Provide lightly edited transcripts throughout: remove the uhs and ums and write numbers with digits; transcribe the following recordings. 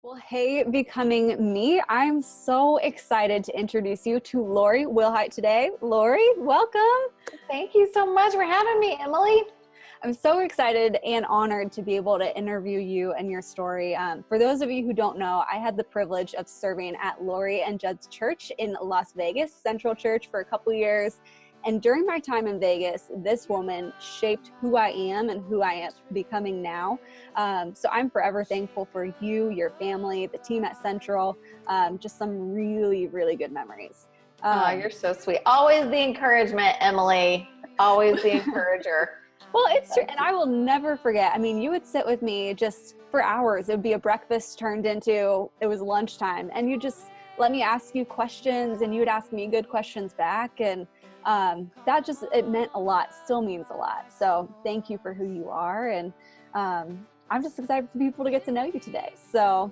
Well, hey, Becoming Me. I'm so excited to introduce you to Laurie Wilhite today. Laurie, welcome. Thank you so much for having me, Emily. I'm so excited and honored to be able to interview you and your story. For those of you who don't know, I had the privilege of serving at Laurie and Judd's church in Las Vegas, Central Church, for a couple years. And during my time in Vegas, this woman shaped who I am and who I am becoming now. So I'm forever thankful for you, your family, the team at Central, just some really, really good memories. You're so sweet. Always the encouragement, Emily. Always the encourager. Well, it's true. And I will never forget. I mean, you would sit with me just for hours. It would be a breakfast turned into, it was lunchtime. And you just let me ask you questions and you would ask me good questions back. And that just, it meant a lot, still means a lot. So thank you for who you are. And I'm just excited for people to get to know you today. So,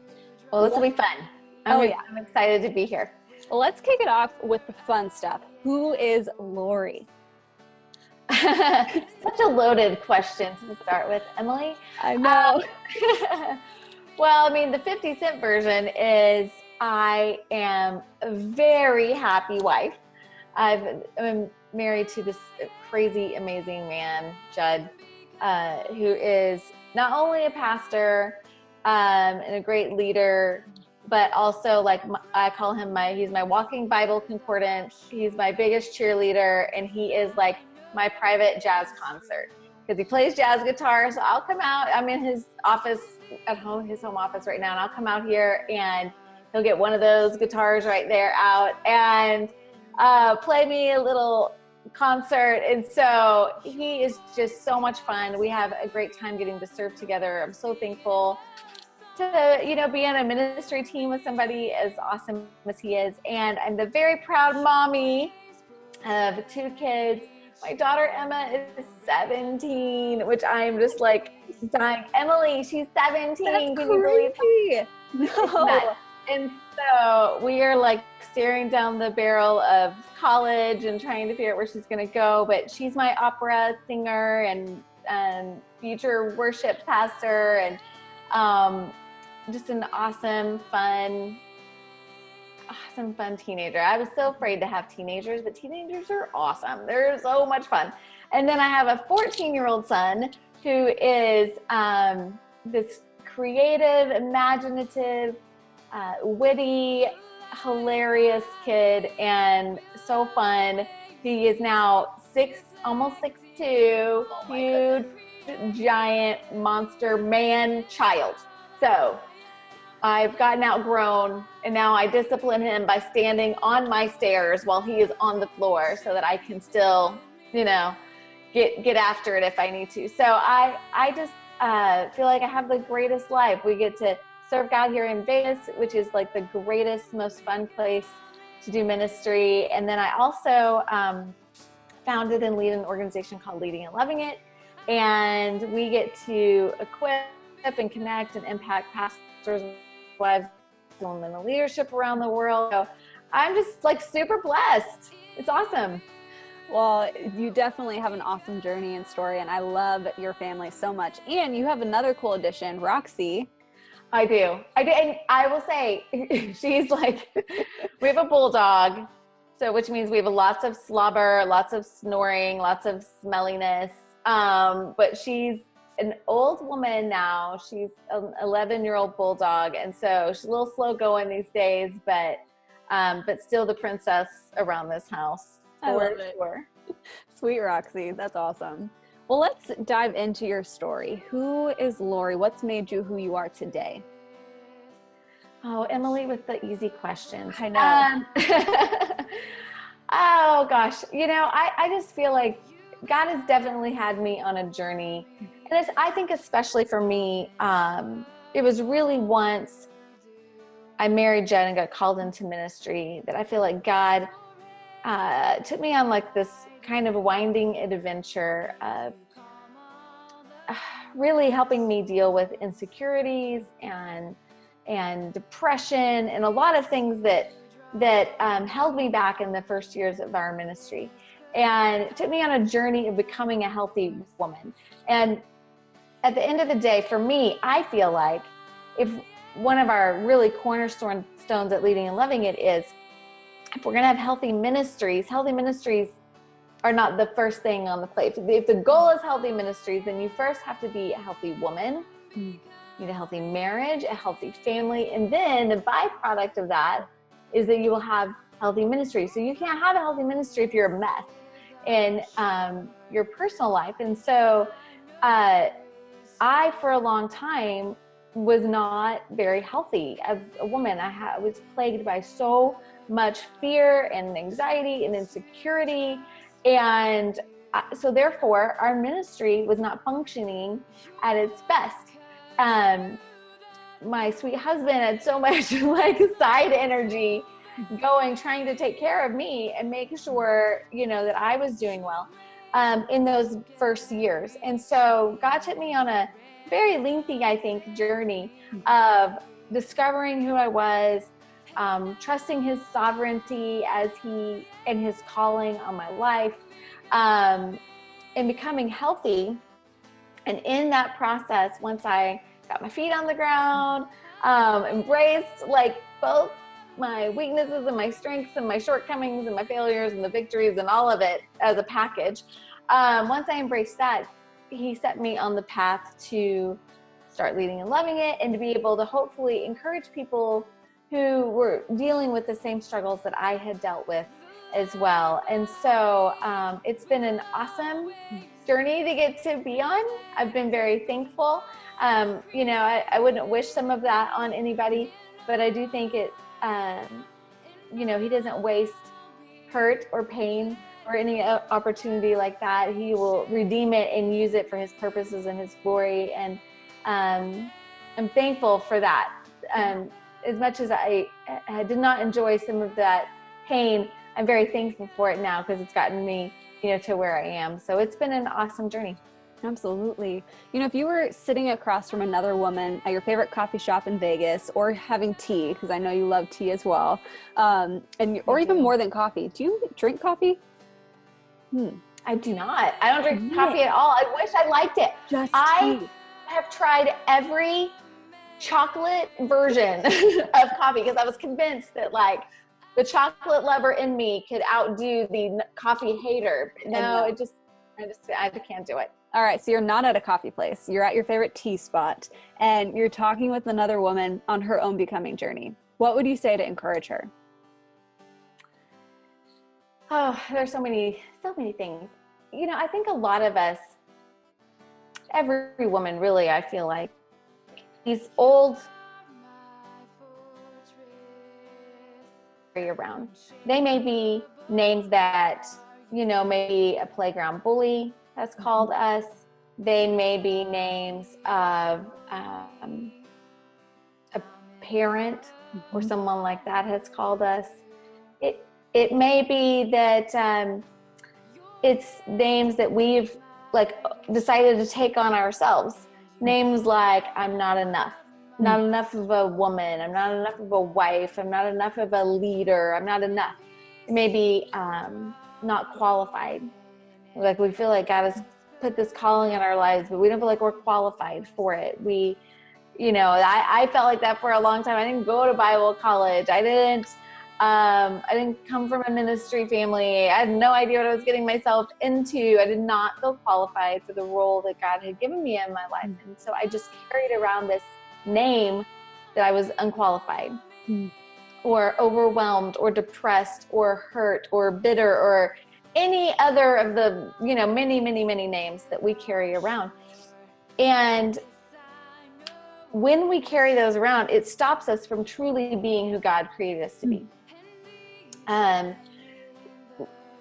well, this will be fun. I'm excited to be here. Well, let's kick it off with the fun stuff. Who is Laurie? Such a loaded question to start with, Emily. I know. Well, I mean, the 50 Cent version is I am a very happy wife. I'm married to this crazy, amazing man, Judd, who is not only a pastor and a great leader, but also I call him he's my walking Bible concordance. He's my biggest cheerleader, and he is like my private jazz concert because he plays jazz guitar. So I'll come out. I'm in his office at home, his home office right now, and I'll come out here and he'll get one of those guitars right there out and play me a little concert. And so he is just so much fun. We have a great time getting to serve together. I'm so thankful to, be on a ministry team with somebody as awesome as he is. And I'm the very proud mommy of 2 kids. My daughter Emma is 17, which I'm just like dying. Emily, she's 17. That's Can you believe it? No. And so we are like staring down the barrel of college and trying to figure out where she's going to go. But she's my opera singer and future worship pastor, and just an awesome, fun teenager. I was so afraid to have teenagers, but teenagers are awesome. They're so much fun. And then I have a 14-year-old son who is this creative, imaginative, witty, hilarious kid, and so fun. He is now almost 6'2", huge, giant, monster man child. So I've gotten outgrown, and now I discipline him by standing on my stairs while he is on the floor so that I can still, get after it if I need to. So I just feel like I have the greatest life. We get to serve God here in Vegas, which is like the greatest, most fun place to do ministry. And then I also founded and lead an organization called Leading and Loving It. And we get to equip and connect and impact pastors, wives, women in leadership around the world. So I'm just like super blessed. It's awesome. Well, you definitely have an awesome journey and story, and I love your family so much. And you have another cool addition, Roxy. I do. And I will say, she's like, we have a bulldog, which means we have lots of slobber, lots of snoring, lots of smelliness. But she's an old woman now. She's an 11-year-old bulldog, and so she's a little slow going these days, but still the princess around this house. I love it. Sure. Sweet Roxy, that's awesome. Well, let's dive into your story. Who is Laurie? What's made you who you are today? Oh, Emily, with the easy questions. I know. Oh gosh, I just feel like God has definitely had me on a journey. And I think especially for me, it was really once I married Jen and got called into ministry that I feel like God took me on like this kind of winding adventure of really helping me deal with insecurities and depression and a lot of things that held me back in the first years of our ministry. And it took me on a journey of becoming a healthy woman. And at the end of the day, for me, I feel like if one of our really cornerstone stones at Leading and Loving It is, if we're going to have healthy ministries are not the first thing on the plate. If the goal is healthy ministries, then you first have to be a healthy woman, you need a healthy marriage, a healthy family, and then the byproduct of that is that you will have healthy ministry. So you can't have a healthy ministry if you're a mess in your personal life. And so I, for a long time, was not very healthy as a woman. I was plagued by so much fear and anxiety and insecurity. And so therefore, our ministry was not functioning at its best. My sweet husband had so much like side energy going, trying to take care of me and make sure, that I was doing well in those first years. And so God took me on a very lengthy, I think, journey of discovering who I was, trusting his sovereignty and his calling on my life, and becoming healthy. And in that process, once I got my feet on the ground, embraced like both my weaknesses and my strengths and my shortcomings and my failures and the victories and all of it as a package. Once I embraced that, he set me on the path to start Leading and Loving It, and to be able to hopefully encourage people who were dealing with the same struggles that I had dealt with as well. And so it's been an awesome journey to get to be on. I've been very thankful. I wouldn't wish some of that on anybody, but I do think it, he doesn't waste hurt or pain or any opportunity like that. He will redeem it and use it for his purposes and his glory. And I'm thankful for that. As much as I did not enjoy some of that pain, I'm very thankful for it now, because it's gotten me, to where I am. So it's been an awesome journey. Absolutely. If you were sitting across from another woman at your favorite coffee shop in Vegas, or having tea, because I know you love tea as well, or even more than coffee. Do you drink coffee? I do not. I don't drink coffee at all. I wish I liked it. I have tried every chocolate version of coffee, because I was convinced that like the chocolate lover in me could outdo the coffee hater. No, I can't do it. All right. So you're not at a coffee place. You're at your favorite tea spot, and you're talking with another woman on her own becoming journey. What would you say to encourage her? Oh, there's so many things. I think a lot of us, every woman really, I feel like, these old around. They may be names that, maybe a playground bully has called us. They may be names of a parent or someone like that has called us. It may be that it's names that we've like decided to take on ourselves. Names like, I'm not enough. Not enough of a woman. I'm not enough of a wife. I'm not enough of a leader. I'm not enough. It may be not qualified. Like we feel like God has put this calling in our lives, but we don't feel like we're qualified for it. I felt like that for a long time. I didn't go to Bible college. I didn't come from a ministry family. I had no idea what I was getting myself into. I did not feel qualified for the role that God had given me in my life. And so I just carried around this name that I was unqualified or overwhelmed or depressed or hurt or bitter or any other of the, many, many, many names that we carry around. And when we carry those around, it stops us from truly being who God created us to be.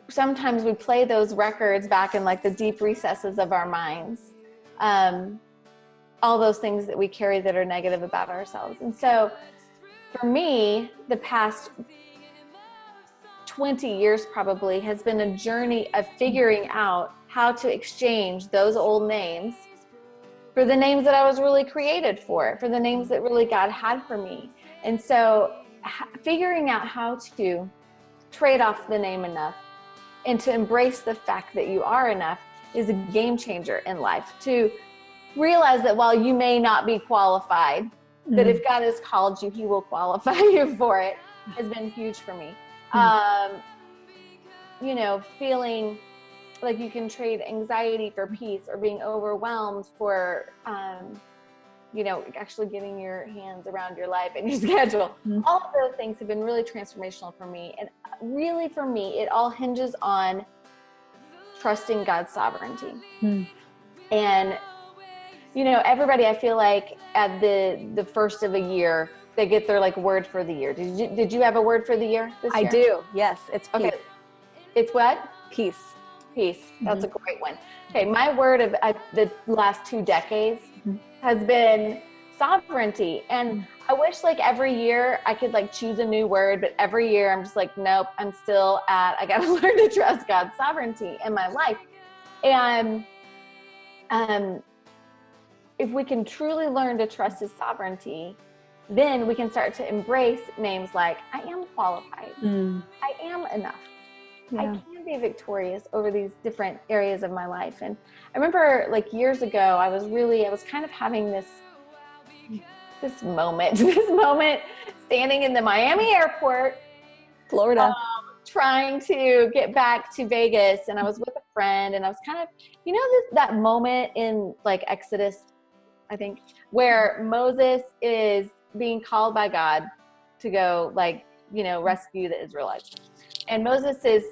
Sometimes we play those records back in like the deep recesses of our minds. All those things that we carry that are negative about ourselves. And so for me, the past 20 years probably has been a journey of figuring out how to exchange those old names for the names that I was really created for the names that really God had for me. And so figuring out how to trade off the name enough and to embrace the fact that you are enough is a game changer in life. To realize that while you may not be qualified, that if God has called you, he will qualify you for it, has been huge for me. You know, feeling like you can trade anxiety for peace, or being overwhelmed for, you know, actually getting your hands around your life and your schedule. All of those things have been really transformational for me. And really for me, it all hinges on trusting God's sovereignty. And, you know, everybody, I feel like at the first of a year, they get their like word for the year. Did you have a word for the year this year? I do. Yes. It's peace. Okay. It's what? Peace. Peace. That's a great one. Okay. My word of the last 2 decades has been sovereignty. And I wish like every year I could like choose a new word, but every year I'm just like, nope, I'm still I got to learn to trust God's sovereignty in my life. And, if we can truly learn to trust his sovereignty, then we can start to embrace names like, I am qualified. I am enough. I can be victorious over these different areas of my life. And I remember like years ago, I was kind of having this moment standing in the Miami airport, Florida, trying to get back to Vegas. And I was with a friend, and I was kind of, you know, that moment in like Exodus, I think, where Moses is being called by God to go, like, you know, rescue the Israelites. And Moses is,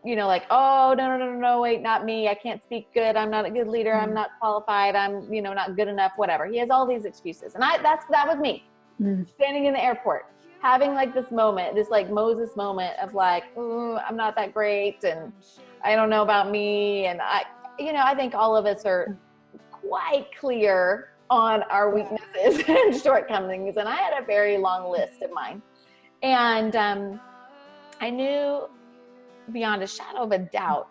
you know, like, oh, no, wait, not me. I can't speak good. I'm not a good leader. I'm not qualified. I'm, you know, not good enough, whatever. He has all these excuses. And that was me standing in the airport, having like this moment, this like Moses moment of like, oh, I'm not that great. And I don't know about me. And I think all of us are quite clear on our weaknesses and shortcomings. And I had a very long list of mine. And I knew beyond a shadow of a doubt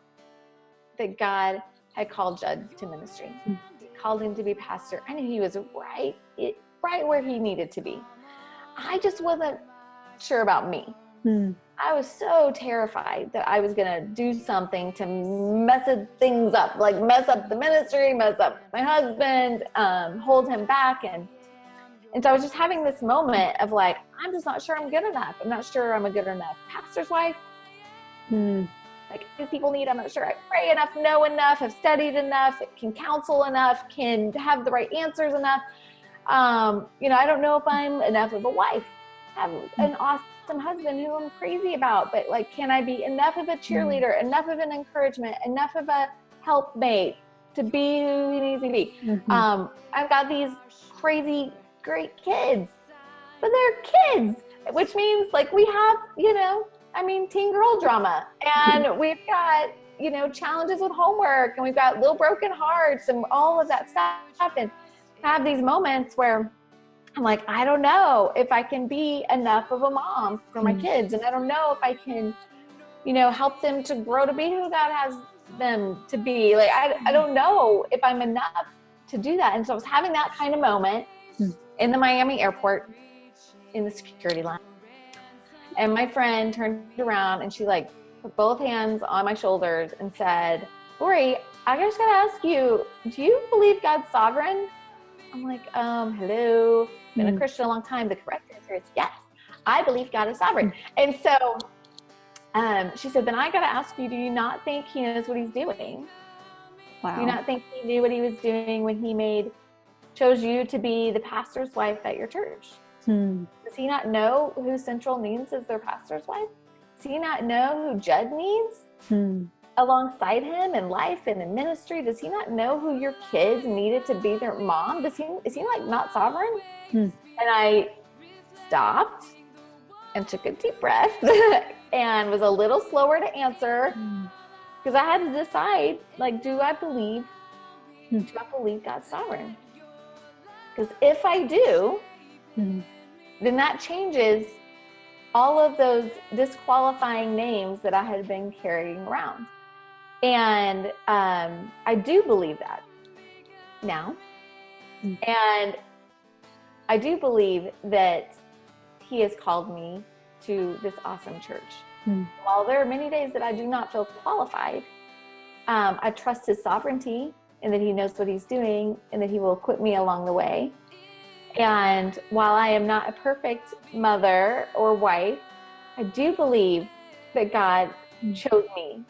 that God had called Judd to ministry. He called him to be pastor. I knew he was right where he needed to be. I just wasn't sure about me. I was so terrified that I was going to do something to mess things up, like mess up the ministry, mess up my husband, hold him back. And so I was just having this moment of like, I'm just not sure I'm good enough. I'm not sure I'm a good enough pastor's wife. Like, these people need, I'm not sure I pray enough, know enough, have studied enough, can counsel enough, can have the right answers enough. You know, I don't know if I'm enough of a wife, have an awesome husband who I'm crazy about, but like, can I be enough of a cheerleader, enough of an encouragement, enough of a helpmate to be who he needs to be? I've got these crazy, great kids, but they're kids, which means like we have, you know, teen girl drama, and we've got, you know, challenges with homework, and we've got little broken hearts and all of that stuff. And I have these moments where I'm like, I don't know if I can be enough of a mom for my kids. And I don't know if I can, you know, help them to grow to be who God has them to be. Like, I don't know if I'm enough to do that. And so I was having that kind of moment in the Miami airport in the security line. And my friend turned around and she like put both hands on my shoulders and said, Laurie, I just gotta ask you, do you believe God's sovereign? I'm like, hello, been a Christian a long time. The correct answer is yes, I believe God is sovereign. And so she said, then I gotta ask you, do you not think he knows what he's doing? Wow. Do you not think he knew what he was doing when he chose you to be the pastor's wife at your church? Does he not know who Central needs as their pastor's wife? Does he not know who Judd needs alongside him in life and in ministry? Does he not know who your kids needed to be their mom? Is he like not sovereign? And I stopped and took a deep breath and was a little slower to answer, because I had to decide, like, do I believe God's sovereign? Because if I do, then that changes all of those disqualifying names that I had been carrying around. And I do believe that now. And I do believe that he has called me to this awesome church. While there are many days that I do not feel qualified, I trust his sovereignty and that he knows what he's doing and that he will equip me along the way. And while I am not a perfect mother or wife, I do believe that God chose me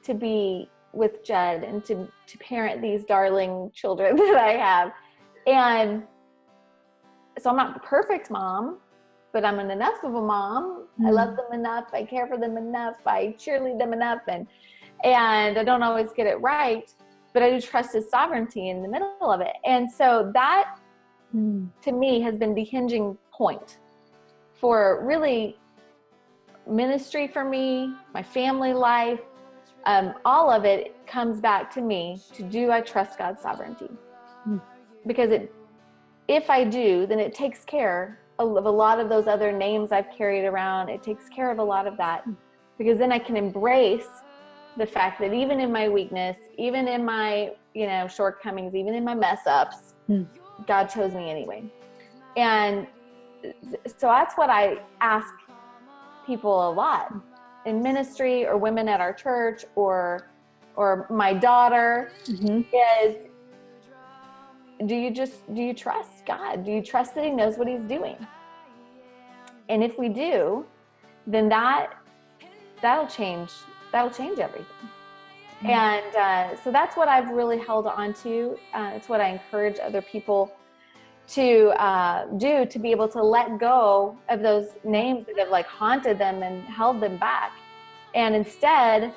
to be with Judd and to parent these darling children that I have. And so I'm not the perfect mom, but I'm an enough of a mom. I love them enough. I care for them enough. I cheerlead them enough. And I don't always get it right, but I do trust his sovereignty in the middle of it. And so that to me has been the hinging point for really ministry for me, my family life. All of it comes back to me to, do I trust God's sovereignty? Because if I do, then it takes care of a lot of those other names I've carried around. It takes care of a lot of that, because then I can embrace the fact that even in my weakness, even in my, shortcomings, even in my mess ups, God chose me anyway. And so that's what I ask people a lot in ministry, or women at our church, or my daughter, is, do you trust God? Do you trust that he knows what he's doing? And if we do, then that'll change everything. And so that's what I've really held on to. It's what I encourage other people to do, to be able to let go of those names that have like haunted them and held them back, and instead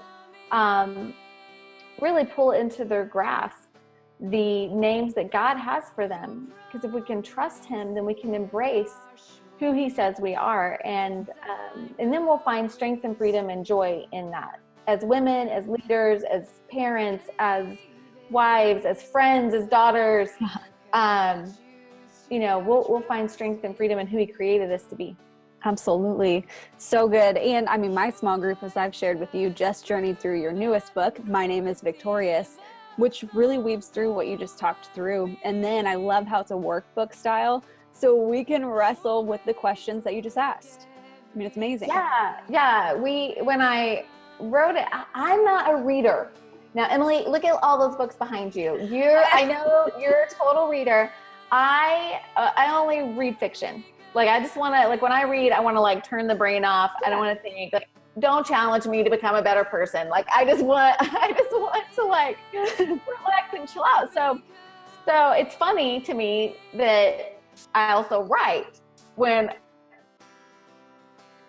really pull into their grasp the names that God has for them. Because if we can trust him, then we can embrace who he says we are, and then we'll find strength and freedom and joy in that, as women, as leaders, as parents, as wives, as friends, as daughters. We'll find strength and freedom in who he created us to be. Absolutely. So good. And I mean, my small group, as I've shared with you, just journeyed through your newest book, My Name is Victorious, which really weaves through what you just talked through. And then I love how it's a workbook style, so we can wrestle with the questions that you just asked. I mean, it's amazing. Yeah. When I wrote it, I'm not a reader. Now, Emily, look at all those books behind you. I know you're a total reader. I only read fiction. Like, I just want to, like, when I read, I want to like turn the brain off. I don't want to think, like, don't challenge me to become a better person. Like, I just want to like relax and chill out. So it's funny to me that I also write when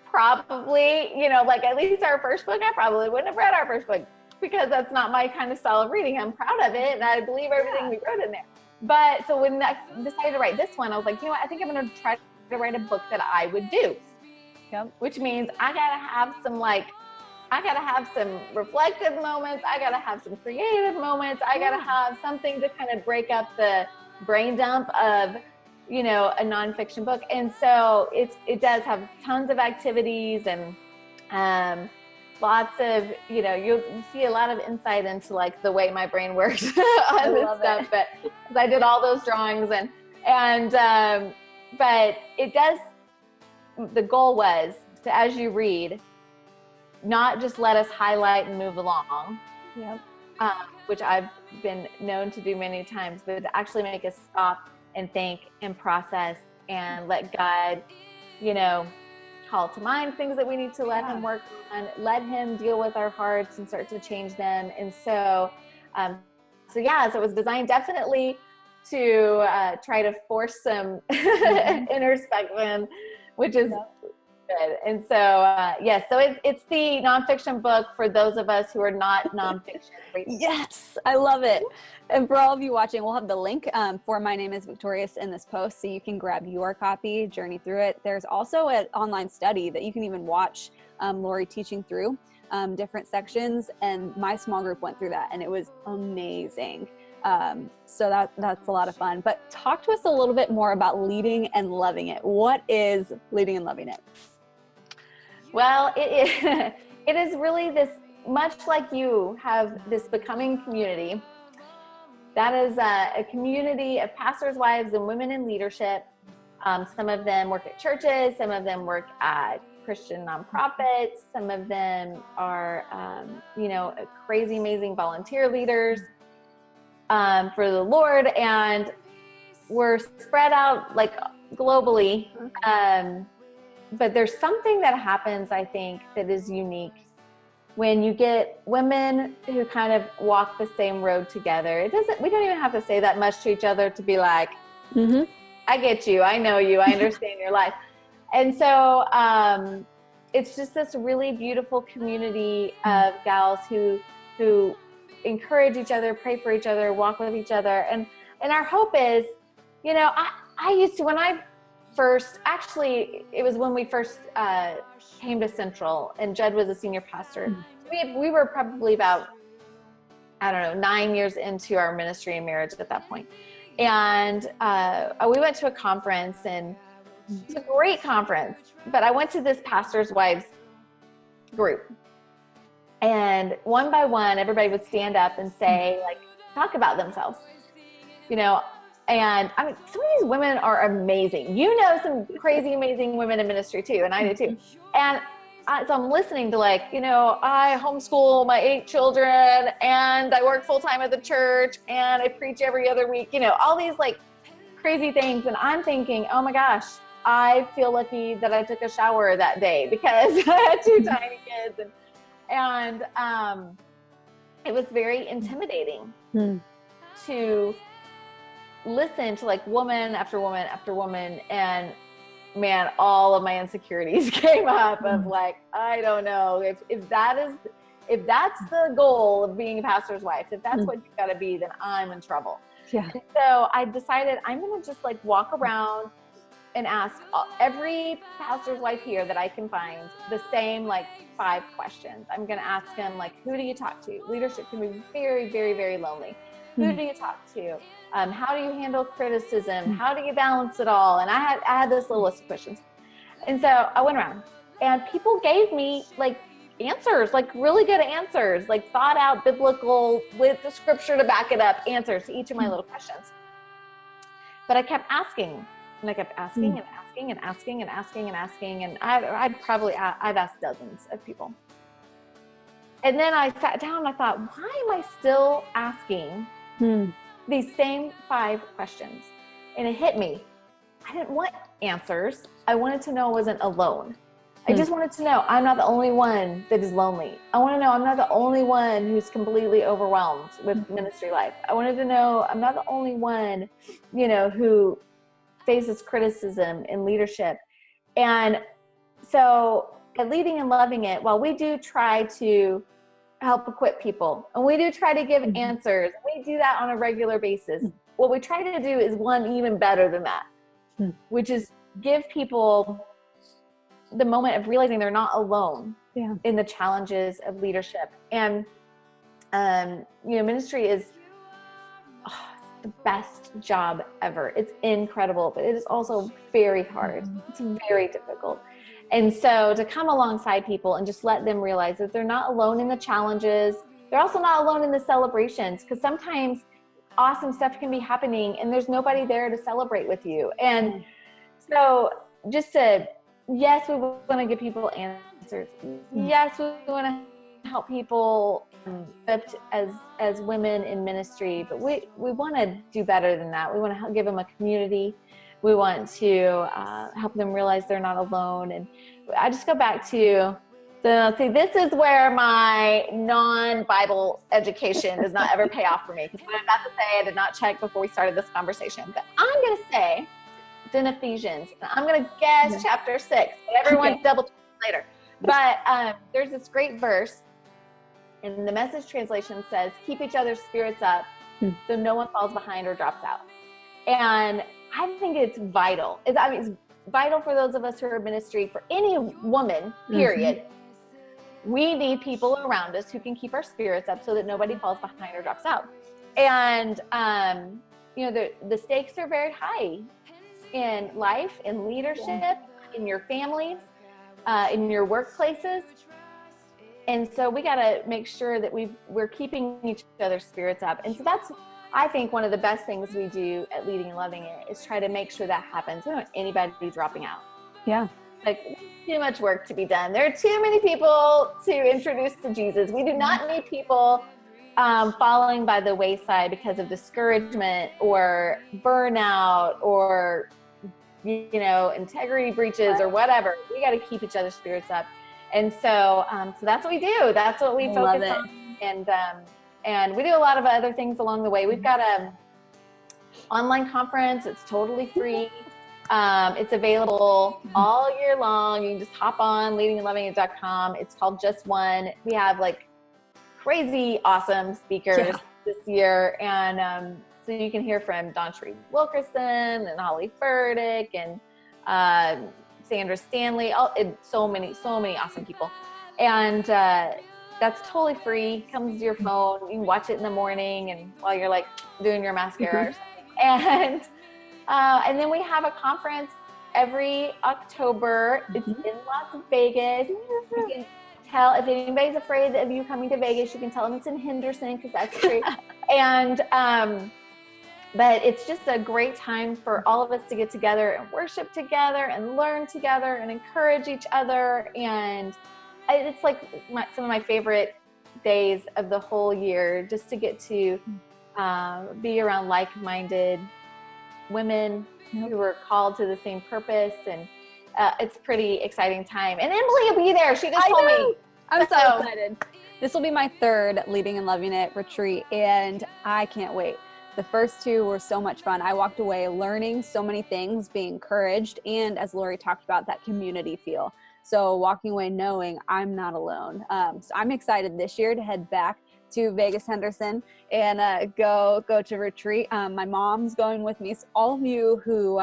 probably, like at least our first book, I probably wouldn't have read our first book, because that's not my kind of style of reading. I'm proud of it, and I believe everything we wrote in there. But so when I decided to write this one, I was like, I think I'm going to try to write a book that I would do. Yep. Which means I got to have some reflective moments. I got to have some creative moments. I got to have something to kind of break up the brain dump of, a nonfiction book. And so it does have tons of activities and lots of, you'll see a lot of insight into like the way my brain works on this stuff, but because I did all those drawings but it does, the goal was to, as you read, not just let us highlight and move along, which I've been known to do many times, but to actually make us stop and think and process and let God, call to mind things that we need to let him work on, let him deal with our hearts and start to change them. And so it was designed definitely to try to force some introspection, which is good. And so, so it's the nonfiction book for those of us who are not nonfiction. Yes, I love it. And for all of you watching, we'll have the link for My Name is Victorious in this post, so you can grab your copy, journey through it. There's also an online study that you can even watch Laurie teaching through different sections, and my small group went through that, and it was amazing. So that's a lot of fun. But talk to us a little bit more about leading and loving it. What is leading and loving it? Well, it is really this, much like you have this Becoming community. That is a community of pastors' wives and women in leadership. Some of them work at churches. Some of them work at Christian nonprofits. Some of them are, crazy, amazing volunteer leaders for the Lord. And we're spread out like globally. But there's something that happens, I think, that is unique when you get women who kind of walk the same road together. We don't even have to say that much to each other to be like, I get you, I know you, I understand your life. And so it's just this really beautiful community of gals who encourage each other, pray for each other, walk with each other. And our hope is, you know, I used to, when I first, actually, it was when we first came to Central and Judd was a senior pastor. We were probably about, I don't know, 9 years into our ministry and marriage at that point. And we went to a conference, and it was a great conference, but I went to this pastor's wives group. And one by one, everybody would stand up and say, like, talk about themselves, you know. And I mean, some of these women are amazing. You know, some crazy, amazing women in ministry too, and I do too. And so I'm listening to, like, you know, I homeschool my 8 children, and I work full time at the church, and I preach every other week, you know, all these like crazy things. And I'm thinking, oh my gosh, I feel lucky that I took a shower that day because I had 2 tiny kids. And it was very intimidating to listen to like woman after woman after woman. And man, all of my insecurities came up of like, I don't know if that's the goal of being a pastor's wife, if that's what you gotta be, then I'm in trouble. Yeah. And so I decided I'm going to just like walk around and ask every pastor's wife here that I can find the same like 5 questions. I'm going to ask them, like, who do you talk to? Leadership can be very, very, very lonely. Who do you talk to? How do you handle criticism? How do you balance it all? And I had this little list of questions. And so I went around, and people gave me like answers, like really good answers, like thought out, biblical, with the scripture to back it up, answers to each of my little questions. But I kept asking, and I kept asking and asking and asking and asking and asking. And I've asked dozens of people. And then I sat down and I thought, why am I still asking these same 5 questions? And it hit me. I didn't want answers. I wanted to know I wasn't alone. I just wanted to know I'm not the only one that is lonely. I want to know I'm not the only one who's completely overwhelmed with ministry life. I wanted to know I'm not the only one, you know, who faces criticism in leadership. And so at Leading and Loving It, while we do try to help equip people, and we do try to give answers, we do that on a regular basis. What we try to do is one even better than that, which is give people the moment of realizing they're not alone in the challenges of leadership. And, you know, ministry is the best job ever. It's incredible, but it is also very hard. It's very difficult. And so to come alongside people and just let them realize that they're not alone in the challenges. They're also not alone in the celebrations, because sometimes awesome stuff can be happening and there's nobody there to celebrate with you. And so just yes, we want to give people answers. Yes, we want to help people as women in ministry, but we want to do better than that. We want to give them a community. We want to help them realize they're not alone. And I just go back to, this is where my non-Bible education does not ever pay off for me. Because what I'm about to say, I did not check before we started this conversation. But I'm going to say it's in Ephesians. I'm going to guess chapter 6. But everyone double check later. But there's this great verse. And the Message translation says, keep each other's spirits up so no one falls behind or drops out. And I think it's vital. It's vital for those of us who are in ministry, for any woman, period. We need people around us who can keep our spirits up so that nobody falls behind or drops out. And, you know, the stakes are very high in life, in leadership, in your families, in your workplaces. And so we got to make sure that we're keeping each other's spirits up. And so that's, I think, one of the best things we do at Leading and Loving It is try to make sure that happens. We don't want anybody dropping out. Yeah. Like, too much work to be done. There are too many people to introduce to Jesus. We do not need people falling by the wayside because of discouragement or burnout or, integrity breaches or whatever. We got to keep each other's spirits up. And so that's what we do. That's what we focus on. And we do a lot of other things along the way. We've got a online conference. It's totally free. It's available all year long. You can just hop on leadingandlovingit.com. It's called Just One. We have like crazy awesome speakers this year. And so you can hear from Dawn Shreve Wilkerson and Holly Furtick and Sandra Stanley, so many awesome people. And that's totally free. Comes to your phone. You can watch it in the morning and while you're like doing your mascara or something. And then we have a conference every October. It's in Las Vegas. You can tell if anybody's afraid of you coming to Vegas, you can tell them it's in Henderson because that's true. And but it's just a great time for all of us to get together and worship together and learn together and encourage each other. And it's like some of my favorite days of the whole year, just to get to be around like-minded women who are called to the same purpose. And it's a pretty exciting time. And Emily will be there. She just told me. I'm so excited. This will be my third Leading and Loving It retreat, and I can't wait. The first two were so much fun. I walked away learning so many things, being encouraged, and as Laurie talked about, that community feel. So walking away knowing I'm not alone. So I'm excited this year to head back to Vegas, Henderson, and go to retreat. My mom's going with me. So all of you who,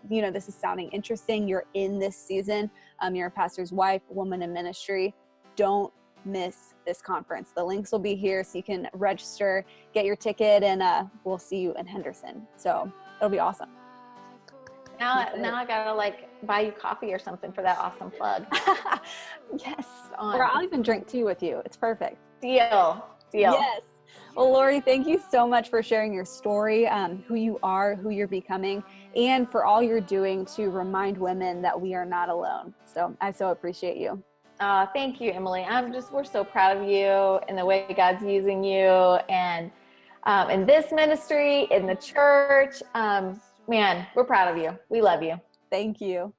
this is sounding interesting, you're in this season, you're a pastor's wife, woman in ministry, don't miss this conference. The links will be here so you can register, get your ticket, and we'll see you in Henderson. So it'll be awesome. Now I gotta buy you coffee or something for that awesome plug. Yes. Or I'll even drink tea with you. It's perfect. Deal. Yes. Well, Laurie, thank you so much for sharing your story, who you are, who you're becoming, and for all you're doing to remind women that we are not alone. So I so appreciate you. Thank you, Emily. We're so proud of you and the way God's using you, and in this ministry, in the church. Man, we're proud of you. We love you. Thank you.